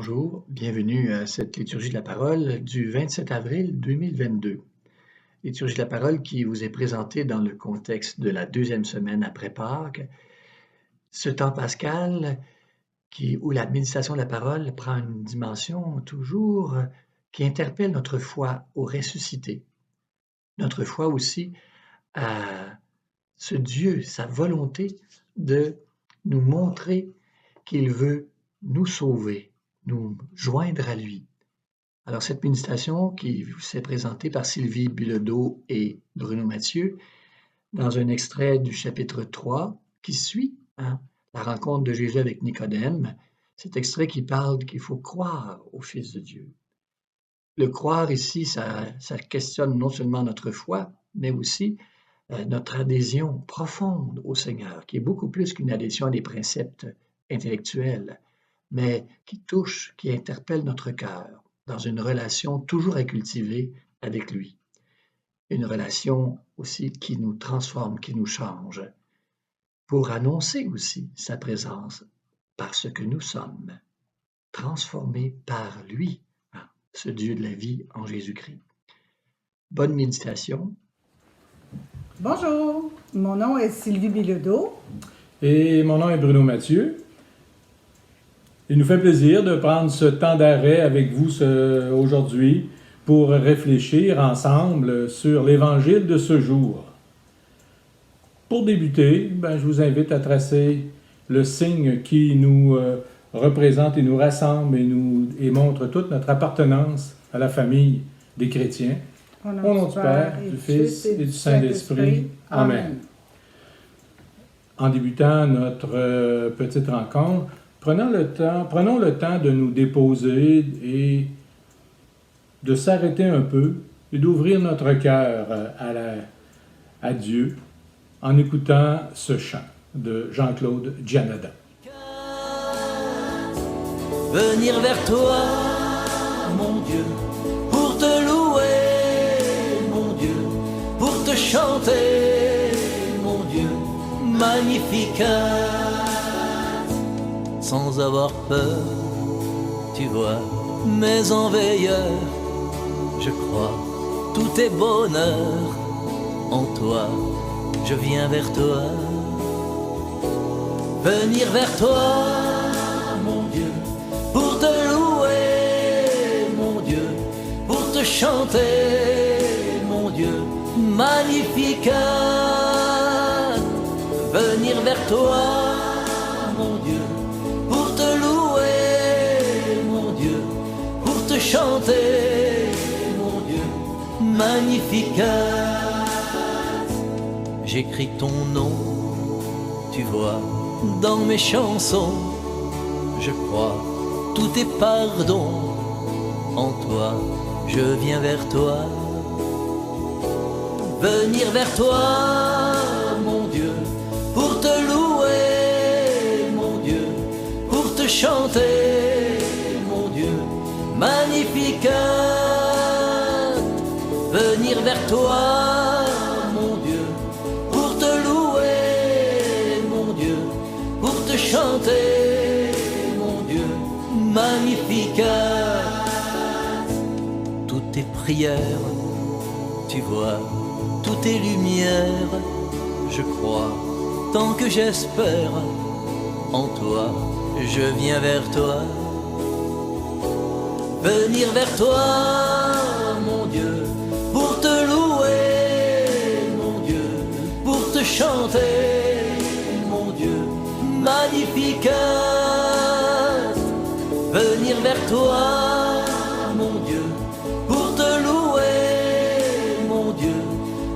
bonjour, bienvenue à cette liturgie de la parole du 27 avril 2022. Liturgie de la parole qui vous est présentée dans le contexte de la deuxième semaine après Pâques. Ce temps pascal où la méditation de la parole prend une dimension toujours qui interpelle notre foi au ressuscité, notre foi aussi à ce Dieu, sa volonté de nous montrer qu'il veut nous sauver, nous joindre à lui. Alors cette méditation qui vous est présentée par Sylvie Bilodeau et Bruno Mathieu dans un extrait du chapitre 3 qui suit la rencontre de Jésus avec Nicodème, cet extrait qui parle qu'il faut croire au Fils de Dieu. Le croire ici, ça questionne non seulement notre foi, mais aussi notre adhésion profonde au Seigneur, qui est beaucoup plus qu'une adhésion à des préceptes intellectuels, mais qui touche, qui interpelle notre cœur dans une relation toujours à cultiver avec lui. Une relation aussi qui nous transforme, qui nous change, pour annoncer aussi sa présence parce que nous sommes transformés par lui, ce Dieu de la vie en Jésus-Christ. Bonne méditation. Bonjour, mon nom est Sylvie Bilodeau. Et mon nom est Bruno Mathieu. Il nous fait plaisir de prendre ce temps d'arrêt avec vous aujourd'hui pour réfléchir ensemble sur l'Évangile de ce jour. Pour débuter, je vous invite à tracer le signe qui nous représente et nous rassemble et montre toute notre appartenance à la famille des chrétiens. Au nom du Père, du Fils et du Saint-Esprit. Amen. En débutant notre petite rencontre, prenons le temps de nous déposer et de s'arrêter un peu et d'ouvrir notre cœur à Dieu en écoutant ce chant de Jean-Claude Gianada. Venir vers toi, mon Dieu, pour te louer, mon Dieu, pour te chanter, mon Dieu, Magnificat. Sans avoir peur, tu vois, mais en veilleur, je crois, tout est bonheur en toi, je viens vers toi. Venir vers toi, mon Dieu, pour te louer, mon Dieu, pour te chanter, mon Dieu, Magnificat. Venir vers toi, mon Dieu, pour te louer, mon Dieu, pour te chanter, mon Dieu, Magnificat. J'écris ton nom, tu vois, dans mes chansons, je crois, tout est pardon, en toi, je viens vers toi. Venir vers toi, mon Dieu, pour te louer, mon Dieu, pour te chanter, mon Dieu, Magnificat. Venir vers toi, mon Dieu, pour te louer, mon Dieu, pour te chanter, mon Dieu, Magnificat. Toutes tes prières, tu vois, toutes tes lumières, je crois, tant que j'espère en toi, je viens vers toi. Venir vers toi, mon Dieu, pour te louer, mon Dieu, pour te chanter, mon Dieu, Magnificat. Venir vers toi, mon Dieu, pour te louer, mon Dieu,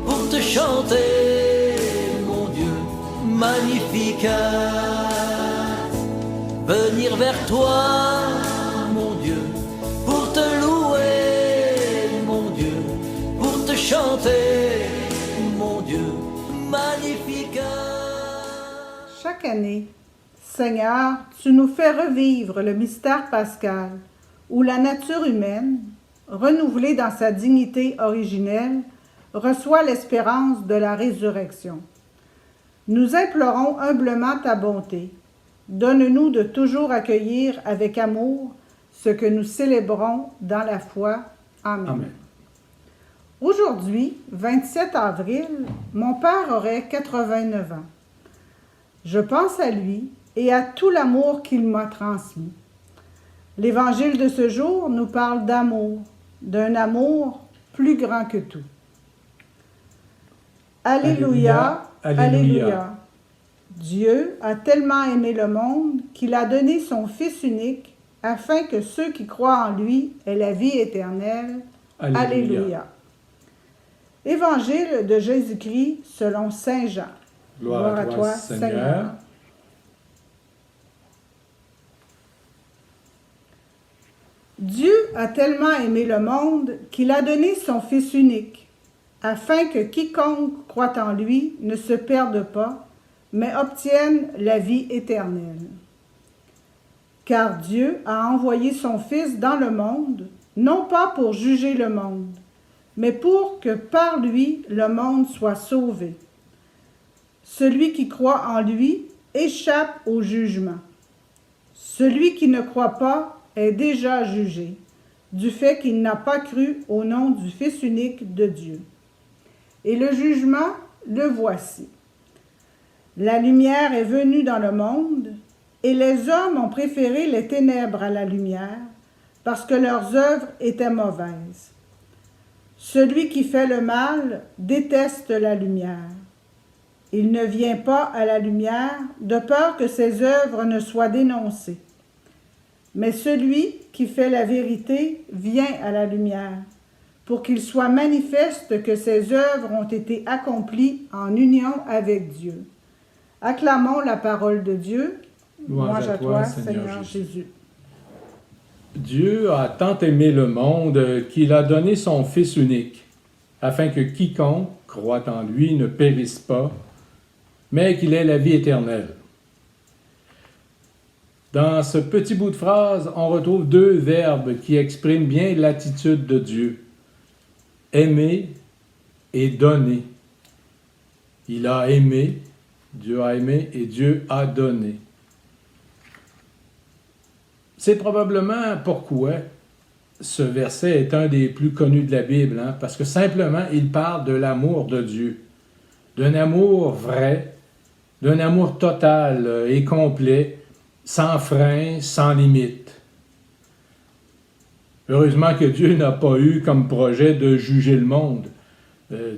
pour te chanter, mon Dieu, Magnificat. Venir vers toi, mon Dieu, pour te louer, mon Dieu, pour te chanter, mon Dieu, Magnificat. Chaque année, Seigneur, tu nous fais revivre le mystère pascal, où la nature humaine, renouvelée dans sa dignité originelle, reçoit l'espérance de la résurrection. Nous implorons humblement ta bonté. Donne-nous de toujours accueillir avec amour ce que nous célébrons dans la foi. Amen. Amen. Aujourd'hui, 27 avril, mon père aurait 89 ans. Je pense à lui et à tout l'amour qu'il m'a transmis. L'Évangile de ce jour nous parle d'amour, d'un amour plus grand que tout. Alléluia, Alléluia. Alléluia. Dieu a tellement aimé le monde qu'il a donné son Fils unique afin que ceux qui croient en lui aient la vie éternelle. Alléluia. Alléluia. Évangile de Jésus-Christ selon Saint Jean. Gloire à toi, Seigneur. Dieu a tellement aimé le monde qu'il a donné son Fils unique, afin que quiconque croit en lui ne se perde pas, mais obtienne la vie éternelle. Car Dieu a envoyé son Fils dans le monde, non pas pour juger le monde, mais pour que par lui le monde soit sauvé. Celui qui croit en lui échappe au jugement. Celui qui ne croit pas est déjà jugé, du fait qu'il n'a pas cru au nom du Fils unique de Dieu. Et le jugement, le voici. La lumière est venue dans le monde, et les hommes ont préféré les ténèbres à la lumière, parce que leurs œuvres étaient mauvaises. Celui qui fait le mal déteste la lumière. Il ne vient pas à la lumière de peur que ses œuvres ne soient dénoncées. Mais celui qui fait la vérité vient à la lumière, pour qu'il soit manifeste que ses œuvres ont été accomplies en union avec Dieu. Acclamons la parole de Dieu. Louange à toi, Seigneur Jésus. Dieu a tant aimé le monde qu'il a donné son Fils unique, afin que quiconque croit en lui ne périsse pas, mais qu'il ait la vie éternelle. Dans ce petit bout de phrase, on retrouve deux verbes qui expriment bien l'attitude de Dieu. Aimer et donner. Il a aimé, Dieu a aimé et Dieu a donné. C'est probablement pourquoi ce verset est un des plus connus de la Bible, parce que simplement, il parle de l'amour de Dieu, d'un amour vrai, d'un amour total et complet, sans frein, sans limite. Heureusement que Dieu n'a pas eu comme projet de juger le monde.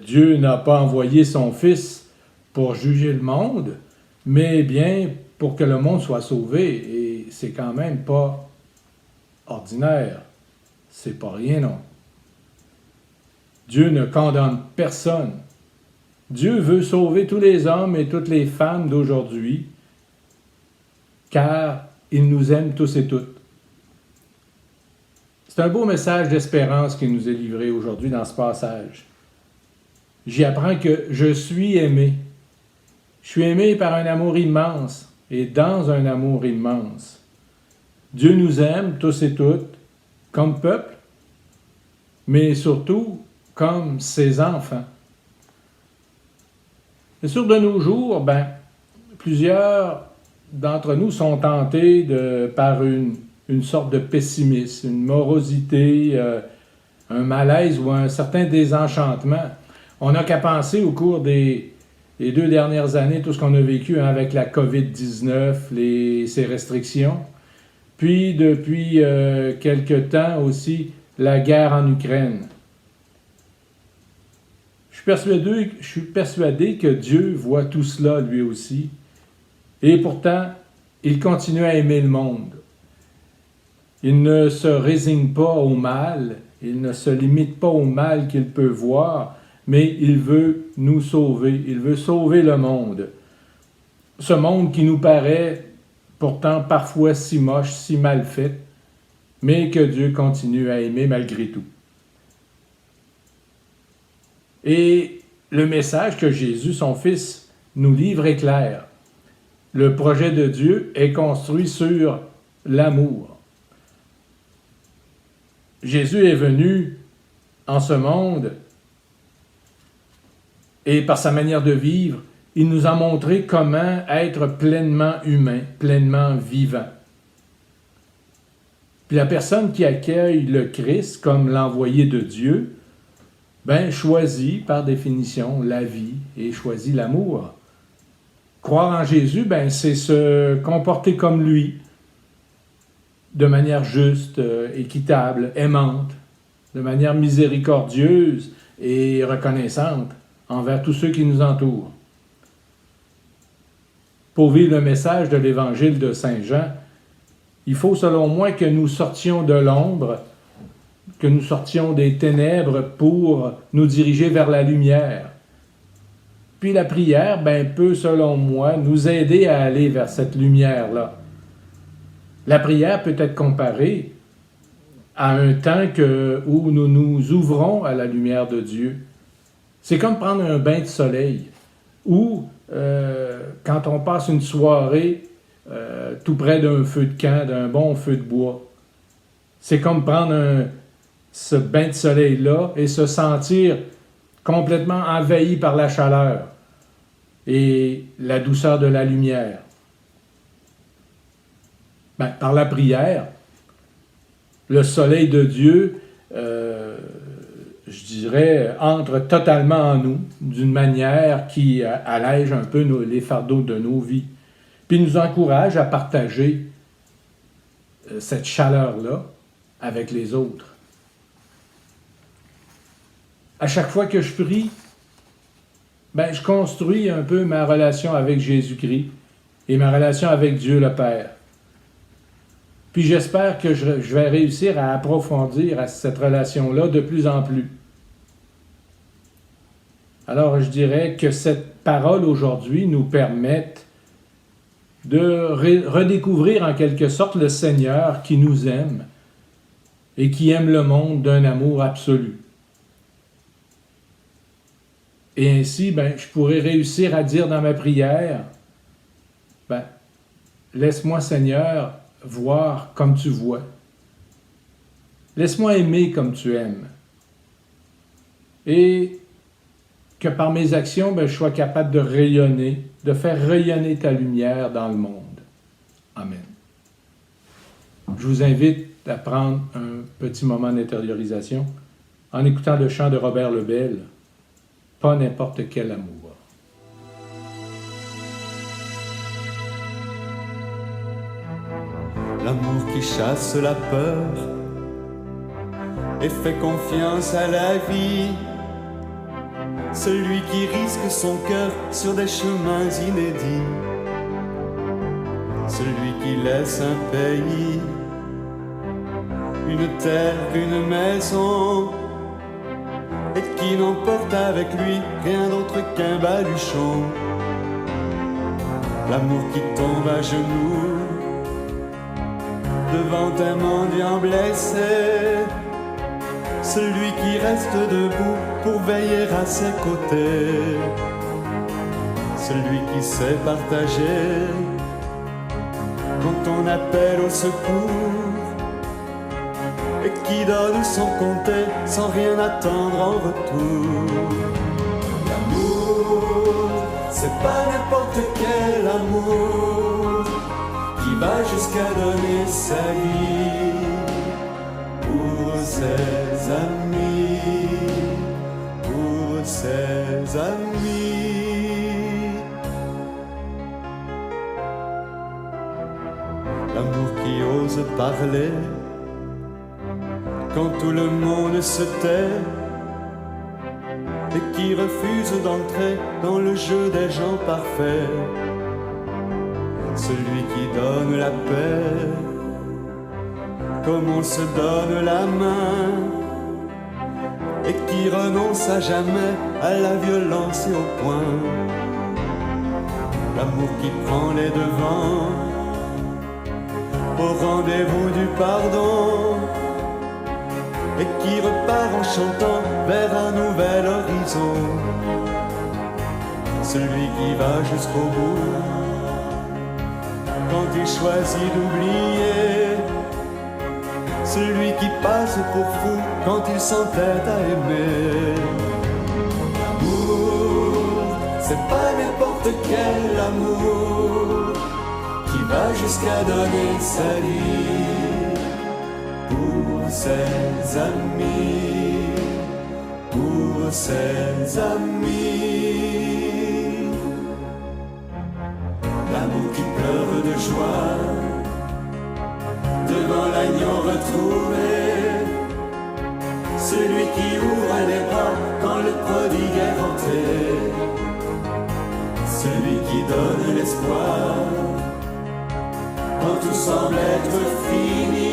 Dieu n'a pas envoyé son Fils pour juger le monde, mais bien pour que le monde soit sauvé. Et c'est quand même pas ordinaire. C'est pas rien, non. Dieu ne condamne personne. Dieu veut sauver tous les hommes et toutes les femmes d'aujourd'hui, car il nous aime tous et toutes. C'est un beau message d'espérance qui nous est livré aujourd'hui dans ce passage. J'y apprends que je suis aimé. Je suis aimé par un amour immense et dans un amour immense. Dieu nous aime tous et toutes comme peuple, mais surtout comme ses enfants. Et sur de nos jours, plusieurs d'entre nous sont tentés par une sorte de pessimisme, une morosité, un malaise ou un certain désenchantement. On n'a qu'à penser au cours des 2 dernières années, tout ce qu'on a vécu avec la COVID-19, ces restrictions, puis depuis quelque temps aussi, la guerre en Ukraine. Je suis persuadé que Dieu voit tout cela lui aussi, et pourtant, il continue à aimer le monde. Il ne se résigne pas au mal, il ne se limite pas au mal qu'il peut voir, mais il veut nous sauver, il veut sauver le monde. Ce monde qui nous paraît pourtant parfois si moche, si mal fait, mais que Dieu continue à aimer malgré tout. Et le message que Jésus, son Fils, nous livre est clair. Le projet de Dieu est construit sur l'amour. Jésus est venu en ce monde et par sa manière de vivre, il nous a montré comment être pleinement humain, pleinement vivant. Puis la personne qui accueille le Christ comme l'envoyé de Dieu, choisit par définition la vie et choisit l'amour. Croire en Jésus, c'est se comporter comme lui, de manière juste, équitable, aimante, de manière miséricordieuse et reconnaissante envers tous ceux qui nous entourent. Pour vivre le message de l'Évangile de Saint Jean, il faut selon moi que nous sortions de l'ombre, que nous sortions des ténèbres pour nous diriger vers la lumière. Puis la prière, peut, selon moi, nous aider à aller vers cette lumière-là. La prière peut être comparée à un temps où nous nous ouvrons à la lumière de Dieu. C'est comme prendre un bain de soleil, ou quand on passe une soirée tout près d'un feu de camp, d'un bon feu de bois. C'est comme prendre ce bain de soleil-là et se sentir complètement envahi par la chaleur et la douceur de la lumière. Par la prière, le soleil de Dieu, je dirais, entre totalement en nous d'une manière qui allège un peu les fardeaux de nos vies, puis nous encourage à partager cette chaleur-là avec les autres. À chaque fois que je prie, je construis un peu ma relation avec Jésus-Christ et ma relation avec Dieu le Père. Puis j'espère que je vais réussir à approfondir cette relation-là de plus en plus. Alors je dirais que cette parole aujourd'hui nous permette de redécouvrir en quelque sorte le Seigneur qui nous aime et qui aime le monde d'un amour absolu. Et ainsi, je pourrais réussir à dire dans ma prière, laisse-moi Seigneur voir comme tu vois. Laisse-moi aimer comme tu aimes. Et que par mes actions, je sois capable de rayonner, de faire rayonner ta lumière dans le monde. Amen. Je vous invite à prendre un petit moment d'intériorisation en écoutant le chant de Robert Lebel, « Pas n'importe quel amour ». L'amour qui chasse la peur et fait confiance à la vie. Celui qui risque son cœur sur des chemins inédits. Celui qui laisse un pays, une terre, une maison, et qui n'emporte avec lui rien d'autre qu'un baluchon. L'amour qui tombe à genoux devant un mendiant blessé, celui qui reste debout pour veiller à ses côtés, celui qui sait partager quand on appelle au secours, et qui donne sans compter, sans rien attendre en retour. L'amour, c'est pas n'importe quel amour qui va jusqu'à donner sa vie pour ses amis, pour ses amis. L'amour qui ose parler quand tout le monde se tait, et qui refuse d'entrer dans le jeu des gens parfaits. Celui qui donne la paix comme on se donne la main, et qui renonce à jamais à la violence et au poing. L'amour qui prend les devants au rendez-vous du pardon, et qui repart en chantant vers un nouvel horizon. Celui qui va jusqu'au bout quand il choisit d'oublier, celui qui passe pour fou quand il s'entête à aimer. L'amour, c'est pas n'importe quel amour qui va jusqu'à donner sa vie pour ses amis, pour ses amis. L'amour qui pleure de joie devant l'agneau retrouvé, celui qui ouvre les bras quand le prodigue est rentré, celui qui donne l'espoir quand tout semble être fini,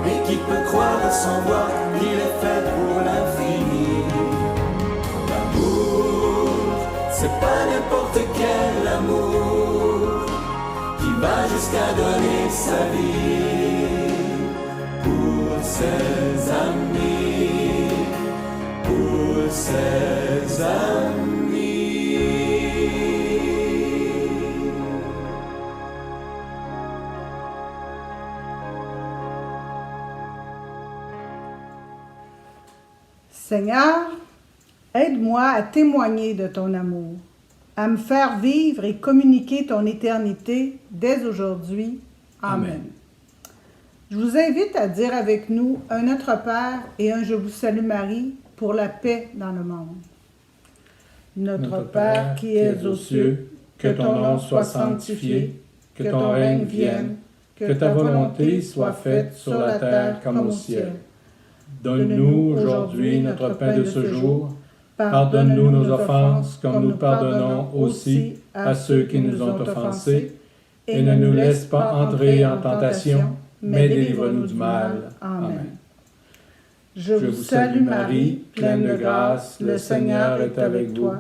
et qui peut croire sans voir qu'il est fait pour l'infini. L'amour, c'est pas n'importe quel amour qui va jusqu'à donner sa vie pour ses amis, pour ses amis. Seigneur, aide-moi à témoigner de ton amour, à me faire vivre et communiquer ton éternité dès aujourd'hui. Amen. Amen. Je vous invite à dire avec nous un Notre Père et un Je vous salue Marie pour la paix dans le monde. Notre Père qui es aux cieux, que ton nom soit sanctifié, que ton règne vienne, que ta volonté soit faite sur la terre comme au ciel. Donne-nous aujourd'hui notre pain de ce jour. Pardonne-nous nos offenses, comme nous pardonnons aussi à ceux qui nous ont offensés. Et ne nous laisse pas entrer en tentation, mais délivre-nous du mal. Amen. Je vous salue Marie, pleine de grâce, le Seigneur est avec toi.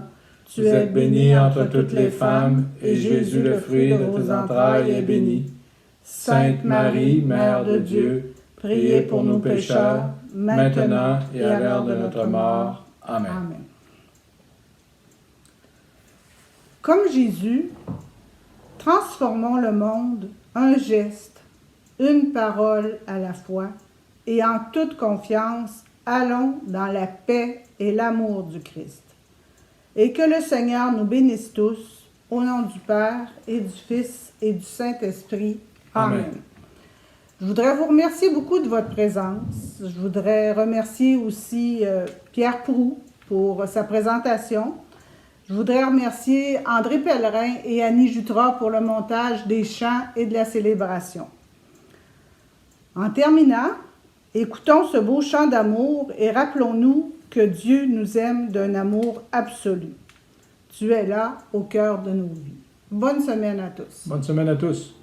Tu es bénie entre toutes les femmes, et Jésus, le fruit de tes entrailles, est béni. Sainte Marie, Mère de Dieu, priez pour nous pécheurs, maintenant et à l'heure de notre mort. Amen. Amen. Comme Jésus, transformons le monde, un geste, une parole à la fois, et en toute confiance, allons dans la paix et l'amour du Christ. Et que le Seigneur nous bénisse tous, au nom du Père et du Fils et du Saint-Esprit. Amen. Amen. Je voudrais vous remercier beaucoup de votre présence. Je voudrais remercier aussi Pierre Proulx pour sa présentation. Je voudrais remercier André Pellerin et Annie Jutras pour le montage des chants et de la célébration. En terminant, écoutons ce beau chant d'amour et rappelons-nous que Dieu nous aime d'un amour absolu. Tu es là au cœur de nos vies. Bonne semaine à tous. Bonne semaine à tous.